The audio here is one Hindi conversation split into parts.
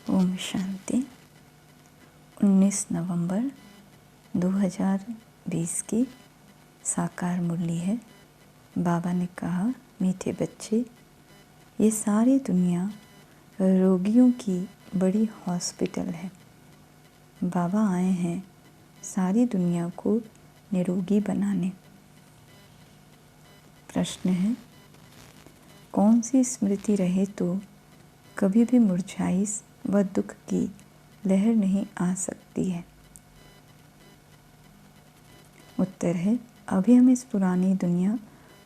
ओम शांति। 19 नवंबर 2020 की साकार मुरली है। बाबा ने कहा, मीठे बच्चे, ये सारी दुनिया रोगियों की बड़ी हॉस्पिटल है। बाबा आए हैं सारी दुनिया को निरोगी बनाने। प्रश्न है, कौन सी स्मृति रहे तो कभी भी मुरझाई व दुख की लहर नहीं आ सकती है? उत्तर है, अभी हम इस पुरानी दुनिया,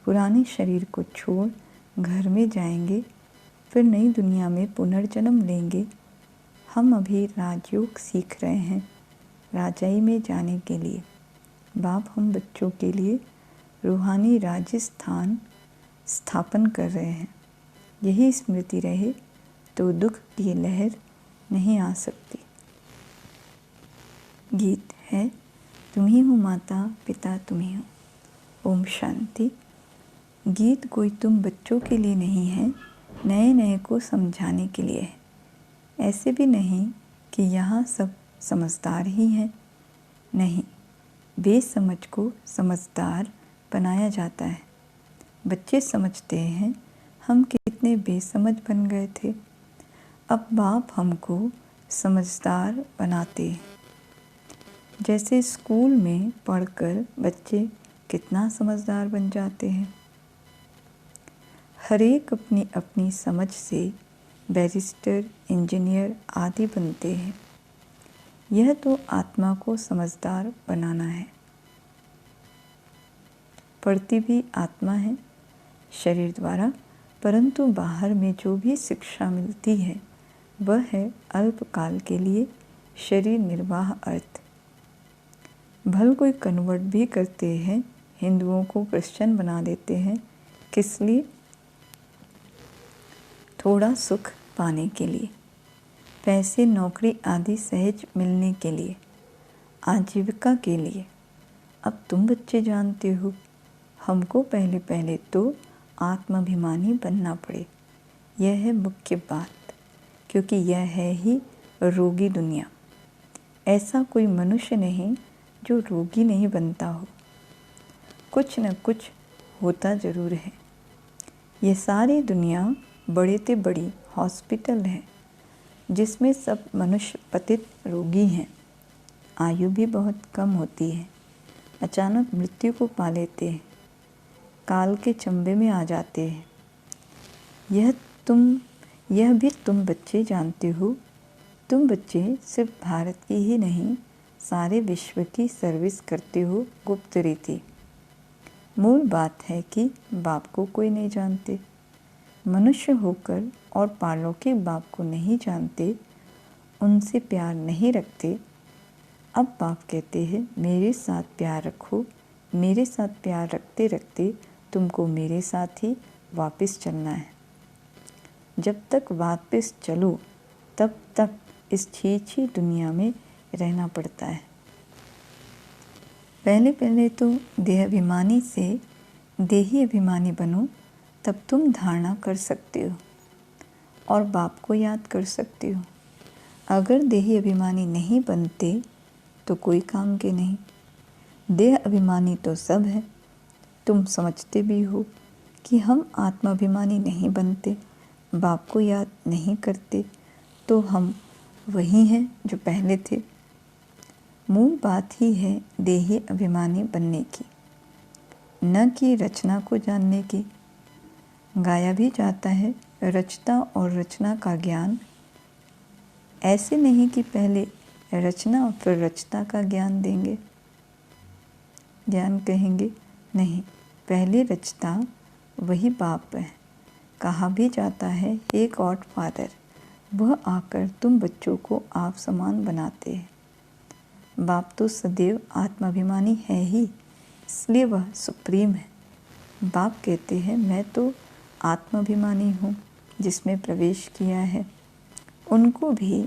पुराने शरीर को छोड़ घर में जाएंगे, फिर नई दुनिया में पुनर्जन्म लेंगे। हम अभी राजयोग सीख रहे हैं राजाई में जाने के लिए। बाप हम बच्चों के लिए रूहानी राजस्थान स्थापन कर रहे हैं। यही स्मृति रहे तो दुख की लहर नहीं आ सकती। गीत है, तुम ही हो माता पिता, तुम ही हो। ओम शांति। गीत कोई तुम बच्चों के लिए नहीं है, नए नए को समझाने के लिए है। ऐसे भी नहीं कि यहाँ सब समझदार ही हैं। नहीं, बेसमझ को समझदार बनाया जाता है। बच्चे समझते हैं हम कितने बेसमझ बन गए थे। अब बाप हमको समझदार बनाते हैं। जैसे स्कूल में पढ़कर बच्चे कितना समझदार बन जाते हैं। हर एक अपनी अपनी समझ से बैरिस्टर, इंजीनियर आदि बनते हैं। यह तो आत्मा को समझदार बनाना है। पढ़ती भी आत्मा है शरीर द्वारा, परंतु बाहर में जो भी शिक्षा मिलती है वह है अल्पकाल के लिए शरीर निर्वाह अर्थ। भल कोई कन्वर्ट भी करते हैं, हिंदुओं को क्रिश्चियन बना देते हैं। किस लिए? थोड़ा सुख पाने के लिए, पैसे, नौकरी आदि सहज मिलने के लिए, आजीविका के लिए। अब तुम बच्चे जानते हो, हमको पहले पहले तो आत्माभिमानी बनना पड़े। यह है मुख्य बात, क्योंकि यह है ही रोगी दुनिया। ऐसा कोई मनुष्य नहीं जो रोगी नहीं बनता हो। कुछ न कुछ होता ज़रूर है। ये सारी दुनिया बड़े से बड़ी हॉस्पिटल है, जिसमें सब मनुष्य पतित रोगी हैं। आयु भी बहुत कम होती है। अचानक मृत्यु को पा लेते हैं, काल के चंबे में आ जाते हैं। यह भी तुम बच्चे जानते हो। तुम बच्चे सिर्फ भारत की ही नहीं, सारे विश्व की सर्विस करते हो गुप्त रीति। मूल बात है कि बाप को कोई नहीं जानते। मनुष्य होकर और पारलौकिक बाप को नहीं जानते, उनसे प्यार नहीं रखते। अब बाप कहते हैं, मेरे साथ प्यार रखो। मेरे साथ प्यार रखते रखते तुमको मेरे साथ ही वापस चलना है। जब तक वापस चलो तब तक इस छीछी दुनिया में रहना पड़ता है। पहले पहले तो देहाभिमानी से देही अभिमानी बनो, तब तुम धारणा कर सकते हो और बाप को याद कर सकते हो। अगर देही अभिमानी नहीं बनते तो कोई काम के नहीं। देह अभिमानी तो सब है। तुम समझते भी हो कि हम आत्माभिमानी नहीं बनते, बाप को याद नहीं करते, तो हम वही हैं जो पहले थे। मूल बात ही है देही अभिमानी बनने की, न कि रचना को जानने की। गाया भी जाता है, रचता और रचना का ज्ञान। ऐसे नहीं कि पहले रचना और फिर रचता का ज्ञान देंगे, ज्ञान कहेंगे। नहीं, पहले रचता वही बाप है। कहा भी जाता है, हे गॉड फादर, वह आकर तुम बच्चों को आप समान बनाते हैं। बाप तो सदैव आत्माभिमानी है ही, इसलिए वह सुप्रीम है। बाप कहते हैं, मैं तो आत्माभिमानी हूँ जिसमें प्रवेश किया है, उनको भी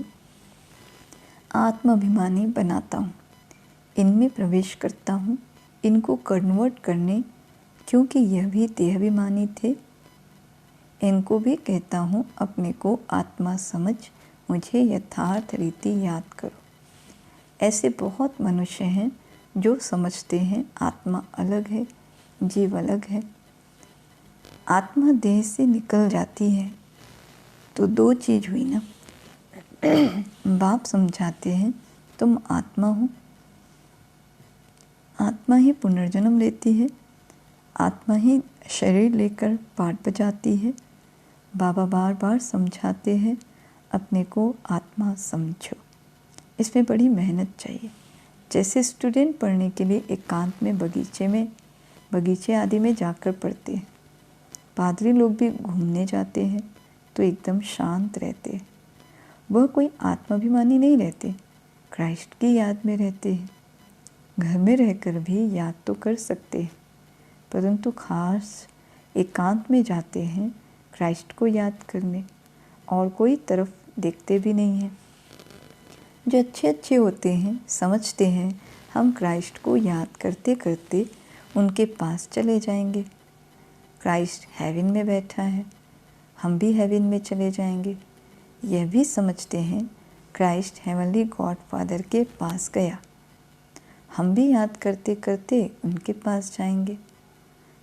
आत्माभिमानी बनाता हूँ। इनमें प्रवेश करता हूँ, इनको कन्वर्ट करने, क्योंकि यह भी देहाभिमानी थे। इनको भी कहता हूँ अपने को आत्मा समझ मुझे यथार्थ रीति याद करो। ऐसे बहुत मनुष्य हैं जो समझते हैं आत्मा अलग है, जीव अलग है। आत्मा देह से निकल जाती है तो दो चीज़ हुई ना। बाप समझाते हैं तुम आत्मा हो, आत्मा ही पुनर्जन्म लेती है, आत्मा ही शरीर लेकर पाठ बजाती है। बाबा बार बार समझाते हैं अपने को आत्मा समझो। इसमें बड़ी मेहनत चाहिए। जैसे स्टूडेंट पढ़ने के लिए एकांत में बगीचे आदि में जाकर पढ़ते हैं। पादरी लोग भी घूमने जाते हैं तो एकदम शांत रहते हैं। वह कोई आत्माभिमानी नहीं रहते, क्राइस्ट की याद में रहते हैं। घर में रहकर भी याद तो कर सकते हैं, परंतु खास एकांत में जाते हैं क्राइस्ट को याद करने, और कोई तरफ देखते भी नहीं हैं। जो अच्छे होते हैं समझते हैं हम क्राइस्ट को याद करते करते उनके पास चले जाएंगे। क्राइस्ट हेवन में बैठा है, हम भी हेवन में चले जाएंगे। यह भी समझते हैं क्राइस्ट हेवनली गॉड फादर के पास गया, हम भी याद करते करते उनके पास जाएंगे।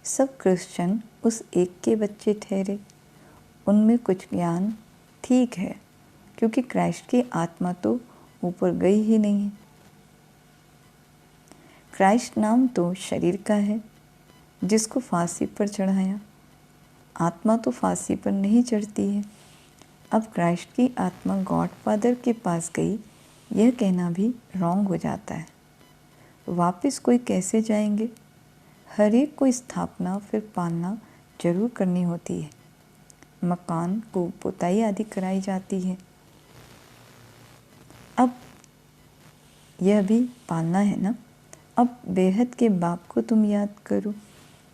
सब क्रिश्चियन उस एक के बच्चे ठहरे। उनमें कुछ ज्ञान ठीक है, क्योंकि क्राइस्ट की आत्मा तो ऊपर गई ही नहीं है। क्राइस्ट नाम तो शरीर का है जिसको फांसी पर चढ़ाया, आत्मा तो फांसी पर नहीं चढ़ती है। अब क्राइस्ट की आत्मा गॉड फादर के पास गई, यह कहना भी रॉन्ग हो जाता है। वापस कोई कैसे जाएंगे? हर एक को स्थापना फिर पालना जरूर करनी होती है। मकान को पुताई आदि कराई जाती है। अब यह भी पालना है ना। अब बेहद के बाप को तुम याद करो।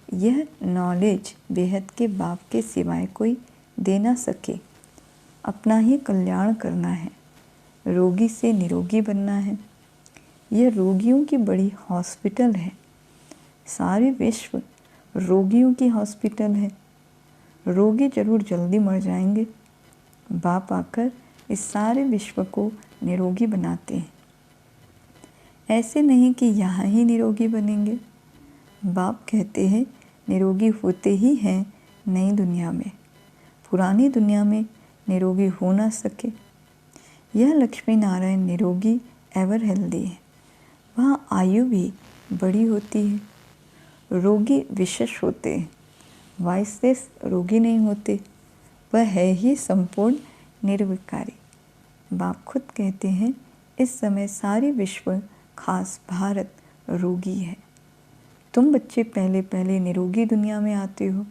यह नॉलेज बेहद के बाप के सिवाय कोई दे ना सके। अपना ही कल्याण करना है, रोगी से निरोगी बनना है। यह रोगियों की बड़ी हॉस्पिटल है। सारे विश्व रोगियों की हॉस्पिटल है। रोगी जरूर जल्दी मर जाएंगे। बाप आकर इस सारे विश्व को निरोगी बनाते हैं। ऐसे नहीं कि यहाँ ही निरोगी बनेंगे। बाप कहते हैं निरोगी होते ही हैं नई दुनिया में, पुरानी दुनिया में निरोगी हो ना सके। यह लक्ष्मी नारायण निरोगी एवर हेल्दी है। वहाँ आयु भी बड़ी होती है। रोगी विशेष होते हैं, वाइसेस रोगी नहीं होते। वह है ही संपूर्ण निर्विकारी। बाप खुद कहते हैं इस समय सारी विश्व खास भारत रोगी है। तुम बच्चे पहले पहले निरोगी दुनिया में आते हो,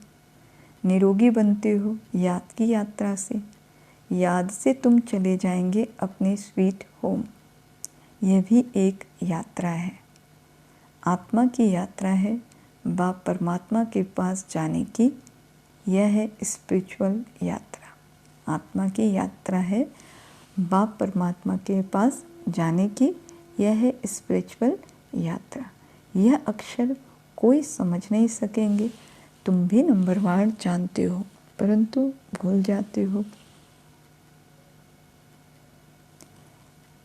निरोगी बनते हो याद की यात्रा से। याद से तुम चले जाएंगे अपने स्वीट होम। यह भी एक यात्रा है, आत्मा की यात्रा है, बाप परमात्मा के पास जाने की। यह है स्पिरिचुअल यात्रा। आत्मा की यात्रा है, बाप परमात्मा के पास जाने की। यह है स्पिरिचुअल यात्रा। यह अक्षर कोई समझ नहीं सकेंगे। तुम भी नंबरवार जानते हो, परंतु भूल जाते हो।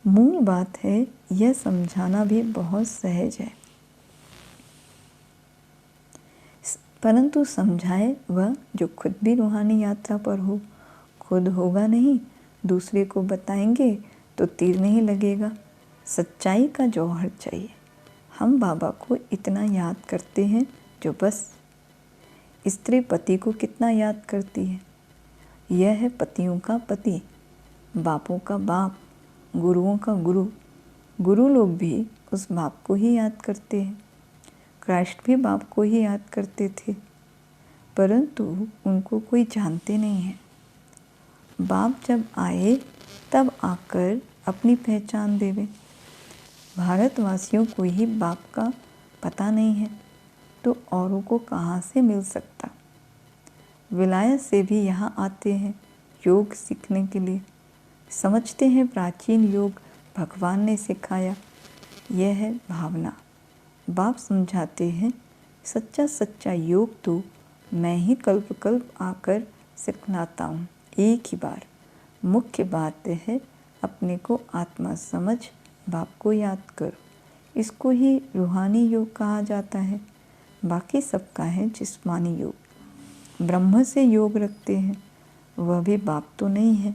मूल बात है, यह समझाना भी बहुत सहज है, परंतु समझाए वह जो खुद भी रूहानी यात्रा पर हो। खुद होगा नहीं, दूसरे को बताएंगे तो तीर नहीं लगेगा। सच्चाई का जौहर चाहिए। हम बाबा को इतना याद करते हैं जो बस। स्त्री पति को कितना याद करती है। यह है पतियों का पति, बापों का बाप, गुरुओं का गुरु। गुरु लोग भी उस बाप को ही याद करते हैं। क्राइस्ट भी बाप को ही याद करते थे, परंतु उनको कोई जानते नहीं है। बाप जब आए तब आकर अपनी पहचान देवे। भारतवासियों को ही बाप का पता नहीं है तो औरों को कहाँ से मिल सकता। विलायत से भी यहाँ आते हैं योग सीखने के लिए। समझते हैं प्राचीन योग भगवान ने सिखाया। यह है भावना। बाप समझाते हैं सच्चा योग तो मैं ही कल्प कल्प आकर सिखलाता हूँ, एक ही बार। मुख्य बात है अपने को आत्मा समझ बाप को याद करो। इसको ही रूहानी योग कहा जाता है। बाकी सबका है जिस्मानी योग। ब्रह्म से योग रखते हैं, वह भी बाप तो नहीं है,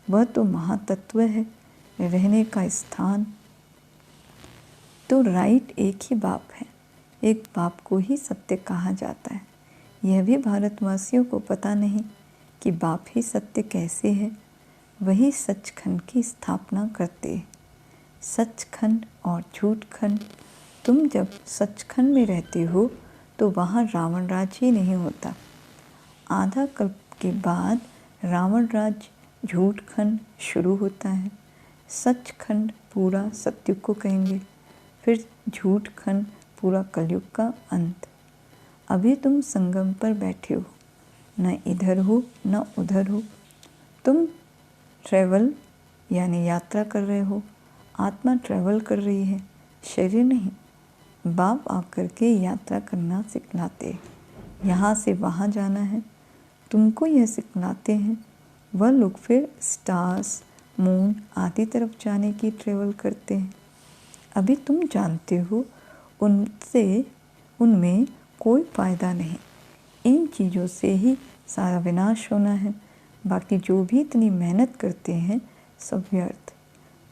वह तो महातत्व है, रहने का स्थान। तो राइट एक ही बाप है, एक बाप को ही सत्य कहा जाता है। यह भी भारतवासियों को पता नहीं कि बाप ही सत्य कैसे है। वही सचखंड की स्थापना करते हैं। सचखंड और झूठखंड। तुम जब सचखंड में रहते हो तो वहाँ रावण राज ही नहीं होता। आधा कल्प के बाद रावण राज झूठखंड शुरू होता है। सचखंड पूरा सतयुग को कहेंगे, फिर झूठखंड पूरा कलयुग का अंत। अभी तुम संगम पर बैठे हो, न इधर हो न उधर हो। तुम ट्रैवल यानी यात्रा कर रहे हो। आत्मा ट्रैवल कर रही है, शरीर नहीं। बाप आकर के यात्रा करना सिखलाते हैं। यहाँ से वहाँ जाना है, तुमको यह सिखलाते हैं। वह लोग फिर स्टार्स, मून आदि तरफ जाने की ट्रैवल करते हैं। अभी तुम जानते हो उनमें कोई फ़ायदा नहीं। इन चीज़ों से ही सारा विनाश होना है। बाकी जो भी इतनी मेहनत करते हैं सब व्यर्थ।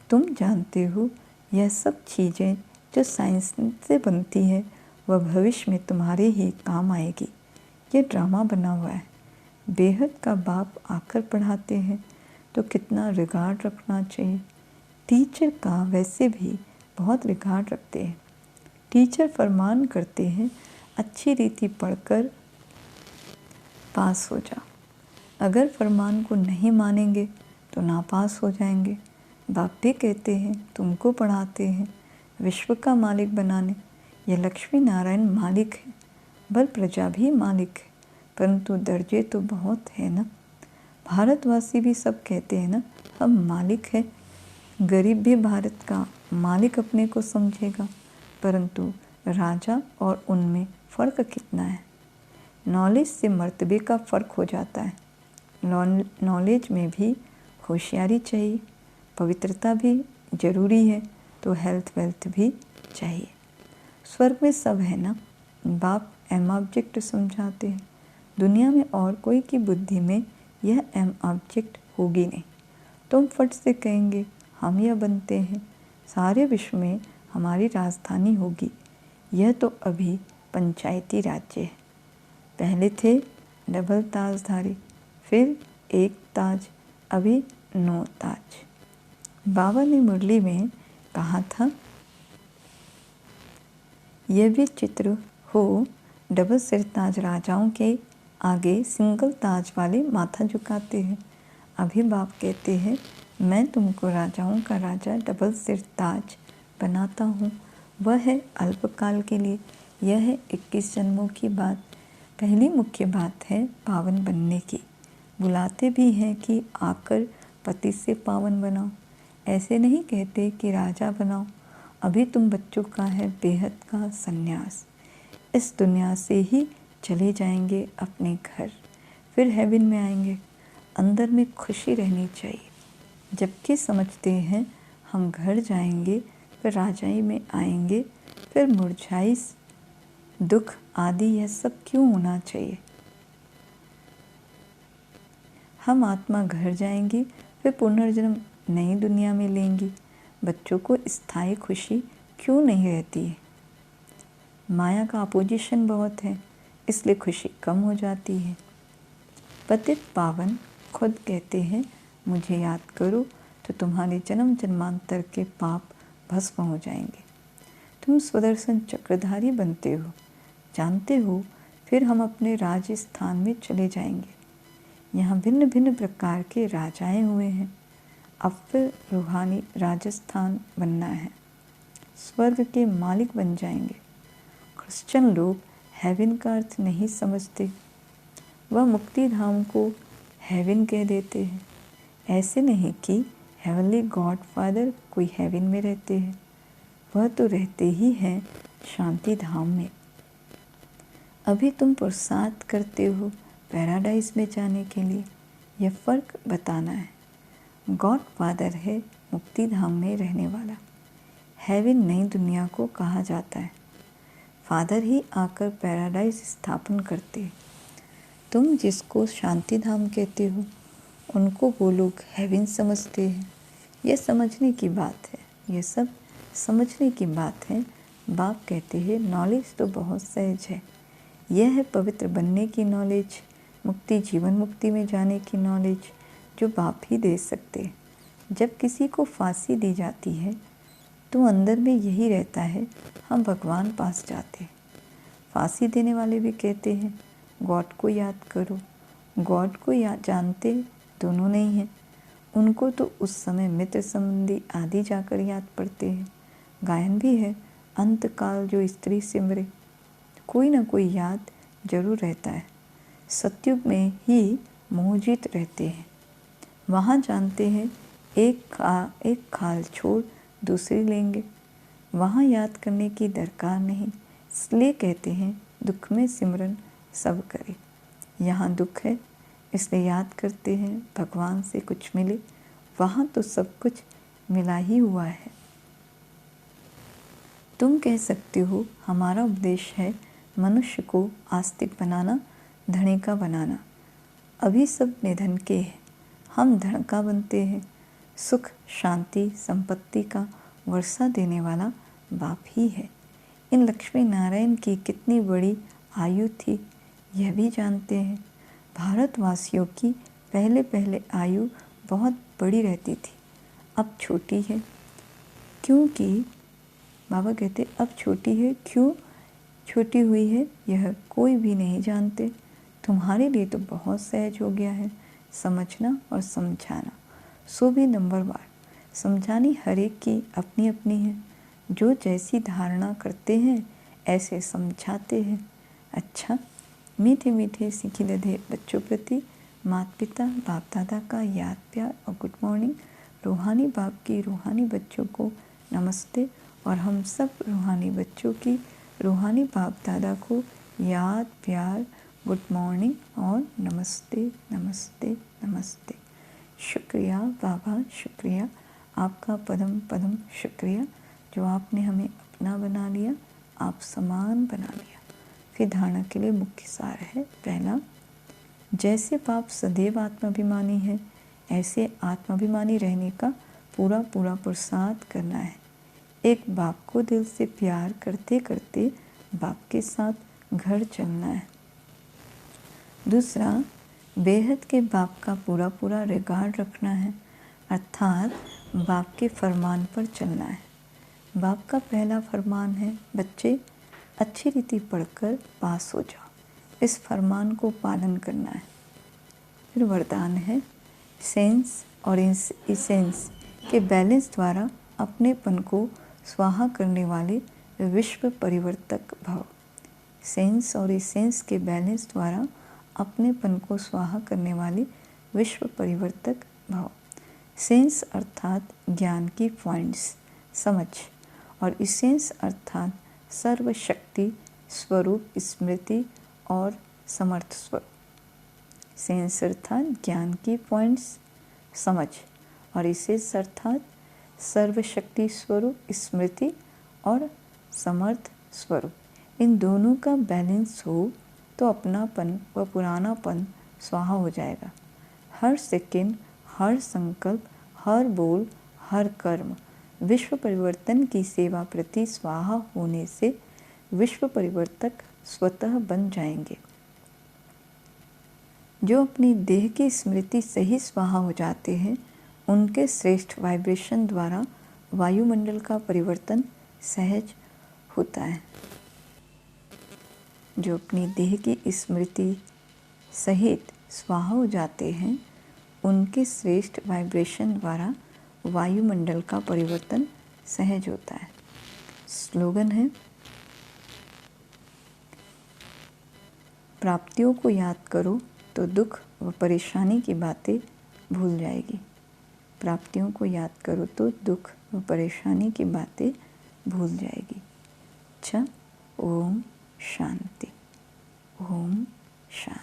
तुम जानते हो यह सब चीज़ें जो साइंस से बनती है वह भविष्य में तुम्हारे ही काम आएगी। ये ड्रामा बना हुआ है। बेहद का बाप आकर पढ़ाते हैं तो कितना रिगार्ड रखना चाहिए। टीचर का वैसे भी बहुत रिगार्ड रखते हैं। टीचर फरमान करते हैं अच्छी रीति पढ़कर पास हो जाओ। अगर फरमान को नहीं मानेंगे तो नापास हो जाएंगे। बाप भी कहते हैं तुमको पढ़ाते हैं विश्व का मालिक बनाने। यह लक्ष्मी नारायण मालिक है, बल प्रजा भी मालिक है, परंतु दर्जे तो बहुत है ना। भारतवासी भी सब कहते हैं ना हम मालिक है। गरीब भी भारत का मालिक अपने को समझेगा, परंतु राजा और उनमें फ़र्क कितना है। नॉलेज से मर्तबे का फ़र्क हो जाता है। नॉलेज में भी होशियारी चाहिए, पवित्रता भी ज़रूरी है, तो हेल्थ वेल्थ भी चाहिए। स्वर्ग में सब है ना। बाप एम ऑब्जेक्ट समझाते हैं। दुनिया में और कोई की बुद्धि में यह एम ऑब्जेक्ट होगी नहीं। तुम फट से कहेंगे हम यह बनते हैं, सारे विश्व में हमारी राजधानी होगी। यह तो अभी पंचायती राज्य है। पहले थे डबल ताजधारी, फिर एक ताज, अभी 9 ताज। बाबा ने मुरली में कहा था यह भी चित्र हो डबल सिर ताज राजाओं के आगे सिंगल ताज वाले माथा झुकाते हैं। अभी बाप कहते हैं मैं तुमको राजाओं का राजा डबल सिर ताज बनाता हूँ। वह है अल्पकाल के लिए। यह है 21 जन्मों की बात। पहली मुख्य बात है पावन बनने की। बुलाते भी हैं कि आकर पति से पावन बनाओ। ऐसे नहीं कहते कि राजा बनाओ। अभी तुम बच्चों का है बेहद का संन्यास। इस दुनिया से ही चले जाएंगे अपने घर, फिर हेवन में आएंगे। अंदर में खुशी रहनी चाहिए। जबकि समझते हैं हम घर जाएंगे, फिर राजाई में आएंगे, फिर मुरझाई दुख आदि यह सब क्यों होना चाहिए। हम आत्मा घर जाएंगी, फिर पुनर्जन्म नई दुनिया में लेंगी। बच्चों को स्थायी खुशी क्यों नहीं रहती है। माया का अपोजिशन बहुत है, इसलिए खुशी कम हो जाती है। पतित पावन खुद कहते हैं मुझे याद करो तो तुम्हारे जन्म जन्मांतर के पाप भस्म हो जाएंगे। तुम सुदर्शन चक्रधारी बनते हो, जानते हो। फिर हम अपने राजस्थान में चले जाएंगे। यहाँ भिन्न भिन्न प्रकार के राजाएं हुए हैं। अब फिर रूहानी राजस्थान बनना है। स्वर्ग के मालिक बन जाएंगे। क्रिश्चियन लोग हेवन का अर्थ नहीं समझते। वह मुक्ति धाम को हेवन कह देते हैं। ऐसे नहीं कि हेवनली गॉड फादर कोई हेवन में रहते हैं। वह तो रहते ही हैं शांति धाम में। अभी तुम पुरुषार्थ करते हो पैराडाइज में जाने के लिए। यह फ़र्क बताना है। गॉड फादर है मुक्ति धाम में रहने वाला। हेवन नई दुनिया को कहा जाता है। फादर ही आकर पैराडाइज स्थापन करते हैं। तुम जिसको शांति धाम कहते हो उनको वो लोग हेवन समझते हैं। यह समझने की बात है, यह सब समझने की बात है। बाप कहते हैं नॉलेज तो बहुत सहज है। यह है पवित्र बनने की नॉलेज, मुक्ति जीवन मुक्ति में जाने की नॉलेज जो बाप ही दे सकते हैं। जब किसी को फांसी दी जाती है तो अंदर में यही रहता है, हम भगवान पास जाते हैं। फांसी देने वाले भी कहते हैं गॉड को याद करो। गॉड को याद जानते दोनों नहीं हैं। उनको तो उस समय मित्र संबंधी आदि जाकर याद पड़ते हैं। गायन भी है अंतकाल जो स्त्री सिमरे। कोई ना कोई याद जरूर रहता है। सतयुग में ही मोहजित रहते हैं। वहाँ जानते हैं एक खाल छोड़ दूसरी लेंगे। वहाँ याद करने की दरकार नहीं, इसलिए कहते हैं दुख में सिमरन सब करे। यहाँ दुख है इसलिए याद करते हैं भगवान से कुछ मिले। वहाँ तो सब कुछ मिला ही हुआ है। तुम कह सकते हो हमारा उपदेश है मनुष्य को आस्तिक बनाना, धनी का बनाना। अभी सब निधन के हैं, हम धन का बनते हैं। सुख शांति संपत्ति का वर्षा देने वाला बाप ही है। इन लक्ष्मी नारायण की कितनी बड़ी आयु थी यह भी जानते हैं। भारतवासियों की पहले पहले आयु बहुत बड़ी रहती थी, अब छोटी है। क्योंकि बाबा कहते अब छोटी है। क्यों छोटी हुई है यह कोई भी नहीं जानते। तुम्हारे लिए तो बहुत सहज हो गया है समझना और समझाना, सो भी नंबरवार। समझानी हर एक की अपनी अपनी है। जो जैसी धारणा करते हैं ऐसे समझाते हैं। अच्छा, मीठे मीठे सीखी दधे बच्चों प्रति माता पिता बाप दादा का याद प्यार और गुड मॉर्निंग। रूहानी बाप की रूहानी बच्चों को नमस्ते और हम सब रूहानी बच्चों की रूहानी बाप दादा को याद प्यार गुड मॉर्निंग और नमस्ते नमस्ते नमस्ते। शुक्रिया बाबा, शुक्रिया आपका पदम पदम शुक्रिया जो आपने हमें अपना बना लिया, आप समान बना लिया। फिर धारणा के लिए मुख्य सार है। पहला, जैसे बाप सदैव आत्माभिमानी है ऐसे आत्माभिमानी रहने का पूरा पूरा पुरुषार्थ करना है। एक बाप को दिल से प्यार करते करते बाप के साथ घर चलना है। दूसरा, बेहद के बाप का पूरा पूरा रिगार्ड रखना है, अर्थात बाप के फरमान पर चलना है। बाप का पहला फरमान है बच्चे अच्छी रीति पढ़कर पास हो जाओ। इस फरमान को पालन करना है। फिर वरदान है सेंस और इसेंस के बैलेंस द्वारा अपनेपन को स्वाहा करने वाले विश्व परिवर्तक भव। सेंस और इसेंस के बैलेंस द्वारा अपनेपन को स्वाहा करने वाले विश्व परिवर्तक भव। सेंस अर्थात ज्ञान की पॉइंट्स समझ, और इसेंस अर्थात सर्वशक्ति स्वरूप स्मृति और समर्थ स्वरूप। सेंस अर्थात ज्ञान की पॉइंट्स समझ, और इसेंस अर्थात सर्वशक्ति स्वरूप स्मृति और समर्थ स्वरूप। इन दोनों का बैलेंस हो तो अपनापन व पुरानापन स्वाहा हो जाएगा। हर सेकंड, हर संकल्प, हर बोल, हर कर्म विश्व परिवर्तन की सेवा प्रति स्वाहा होने से विश्व परिवर्तक स्वतः बन जाएंगे। जो अपनी देह की स्मृति से ही स्वाहा हो जाते हैं उनके श्रेष्ठ वाइब्रेशन द्वारा वायुमंडल का परिवर्तन सहज होता है। जो अपनी देह की स्मृति सहित स्वाहा हो जाते हैं उनके श्रेष्ठ वाइब्रेशन द्वारा वायुमंडल का परिवर्तन सहज होता है। स्लोगन है प्राप्तियों को याद करो तो दुख व परेशानी की बातें भूल जाएगी। प्राप्तियों को याद करो तो दुख व परेशानी की बातें भूल जाएगी। अच्छा, ओम शांति, ओम शांति।